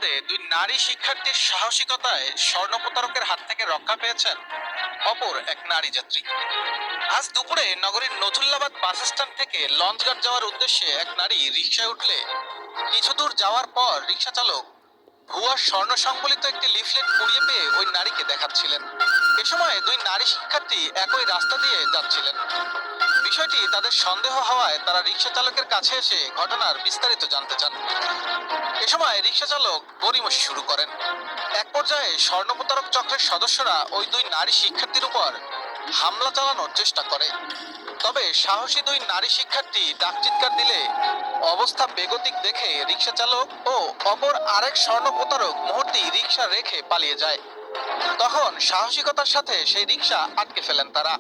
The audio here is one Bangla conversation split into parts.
দুই নারী শিক্ষার্থীর সাহসিকতায় স্বর্ণ প্রতারকের হাত থেকে রক্ষা পেয়েছেন অপর এক নারী যাত্রী। আজ দুপুরে নগরীর নথুল্লাবাদ বাস স্ট্যান্ড থেকে লঞ্চঘাট যাওয়ার উদ্দেশ্যে এক নারী রিকশায় উঠলে কিছু দূর যাওয়ার পর রিকশা চালক ভুয়া স্বর্ণ সংবলিত একটি লিফলেট কুড়িয়ে পেয়ে ওই নারীকে দেখাচ্ছিলেন। এ সময় দুই নারী শিক্ষার্থী একই রাস্তা দিয়ে যাচ্ছিলেন। বিষয়টি তাদের সন্দেহ হওয়ায় তারা রিকশা চালকের কাছে এসে ঘটনার বিস্তারিত জানতে চান। এ সময় রিকশা চালক গড়িমসি শুরু করেন। এক পর্যায়ে স্বর্ণ প্রতারক চক্রের সদস্যরা ওই দুই নারী শিক্ষার্থীর উপর হামলা চালানোর চেষ্টা করে। তবে সাহসী দুই নারী শিক্ষার্থী ডাক চিৎকার দিলে অবস্থা বেগতিক দেখে রিকশা চালক ও অপর আরেক স্বর্ণ প্রতারক মুহূর্তেই রিকশা রেখে পালিয়ে যায়। তখন সাহসিকতার সাথে সেই রিকশা আটকে ফেলেন তারা।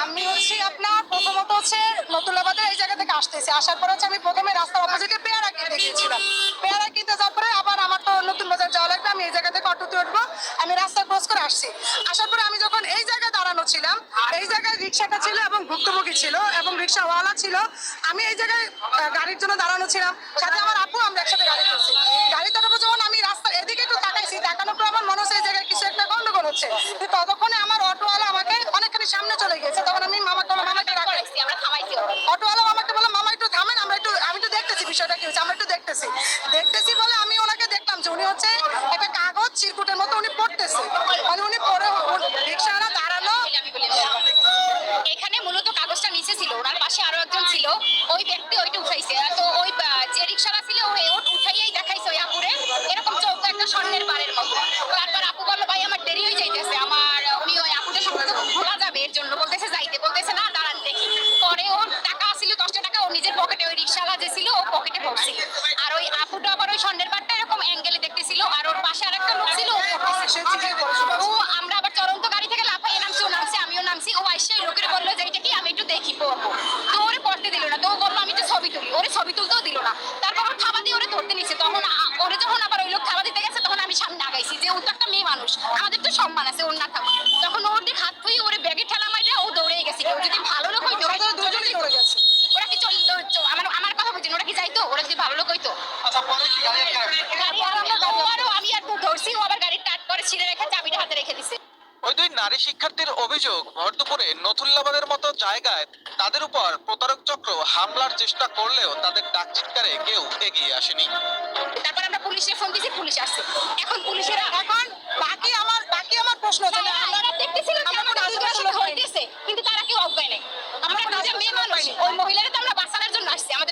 আমি আপনার প্রথমত নতুল্লাবাদের এই জায়গা থেকে আসতেছি। আসার পর আমি প্রথমে রাস্তার অপোজিটে পেয়ারা কিনতে গিয়েছিলাম। পেয়ারা কিনতে যাওয়ার পরে আবার আমার তো নতুন বাজার যাওয়া লাগবে, আমি এই জায়গা থেকে অটোতে উঠবো। আমি রাস্তা ক্রস করে আসছি। আসার পরে আমি যখন এই জায়গায় দাঁড়ানো ছিলাম, এই জায়গায় রিক্সাটা ছিল এবং ভুক্তভোগী ছিল এবং রিক্সাওয়ালা ছিল। আমি এই জায়গায় গাড়ির জন্য দাঁড়ানো ছিলাম, সাথে আমার আপু, আমরা একসাথে গাড়ি করছি। গাড়ি দাঁড়াবো যখন আমি রাস্তার এদিকে একটু তাকাইছি, তাকানোর পর আমার মনে হচ্ছে এই জায়গায় কিছু একটা গন্ডগোল হচ্ছে। ততক্ষণে আমার অটোওয়ালা আমাকে অনেকখানি সামনে চলে গেছে। তখন আমি মামাকে রাখাইছি, আমরা থামাইছি। অটোওয়ালা মামাকে বললাম, মামা একটু থামেন, আমি একটু দেখতেছি বিষয়টা কি হচ্ছে, আমরা একটু দেখতেছি বলে আমি ওনাকে দেখলাম যে উনি একটা কাগজ চিরকুটের মতো উনি পড়তেছে। মানে উনি পড়ে রিক্সাওয়ালা দাঁড়ালো। এখানে মূলত কাগজটা নিচে ছিল, ওনার পাশে আরো একজন ছিল, ওই ব্যক্তি ওইটা উঠাইছে। তো ওই যে রিক্সাওয়ালা ছিল উঠাইয়াই দেখাইছে ওই আপুরে এরকম চৌকা একটা স্বর্ণের বারের মতো। তারপর আপু বললো, ভাই আমার দেরি হয়ে যাইতেছে, উনি ওই আপুদের সঙ্গে ঘোরা যাবে এর জন্য বলতেছে, বলতেছে না দাঁড়ান দেখি। পরে ওর টাকা ছিল 10টা টাকা, ওর নিজের পকেটে, ওই রিক্সাওয়ালা যে ছিল ও পকেটে পড়ছিল। আর ওই আপুটা আবার ওই স্বর্ণের বারটা এরকম অ্যাঙ্গেলে দেখতেছিল, আর ওর পাশে আর একটা লোক ছিল, ও আমরা আবার চলন্ত গাড়ি থেকে লাফাইয়ে নামছি, ও নামছে, আমিও নামছি। ও আইসে লোকের বললো যে এটা কি, আমি একটু দেখি পড়বো। তো ওরে পড়তে দিল না, তো ও বললো আমি একটু ছবি তুলি, ওরে ছবি তুলতেও দিল না। তারপর ওর থাবা দিয়ে ওরে ধরতে নিচ্ছে। তখন ওরে যখন আবার ওই লোক থাবা দিতে গেছে, তখন আমি সামনে আগাইছি যে ও তো একটা মেয়ে মানুষ, আমাদের তো সম্মান আছে, ওর না থাকবে। তখন ওর দিকে হাত ধুই ওরে ব্যাগে ঠেলা মাইরে ও দৌড়ে গেছে। কেউ যদি ভালো লোক হইতো দুজনেই দৌড়ে গেছে। ওরা কি আমার কথা বলছেন, ওরা কি যাইতো? ওরা যদি ভালো লোক হইতো। আমি আর ধরছি, ও আবার গাড়ির টাট করে ছিঁড়ে রেখে চাবিটা হাতে রেখে দিছে। ওই দুই নারী শিক্ষার্থীর অভিযোগ, ভর দুপুরে নথুল্লাবাদের মতো জায়গায় তাদের উপর প্রতারক চক্র হামলার চেষ্টা করলেও তাদের ডাক চিৎকারে কেউ এগিয়ে আসেনি। তারপর আমরা পুলিশে ফোন দিয়েছি, পুলিশ আসছে। এখন পুলিশেরা এখন বাকি আমার প্রশ্ন হচ্ছে যে আমরা দেখতেছিলাম যে আমাদের দুজনের সাথে হইতেছে, কিন্তু তারা কেউ অজ্ঞান নেই। আমরা নিজের মেয়ে মানুষ, ওই মহিলারা তো আমরা বাঁচানোর জন্য আসছি। আমাদের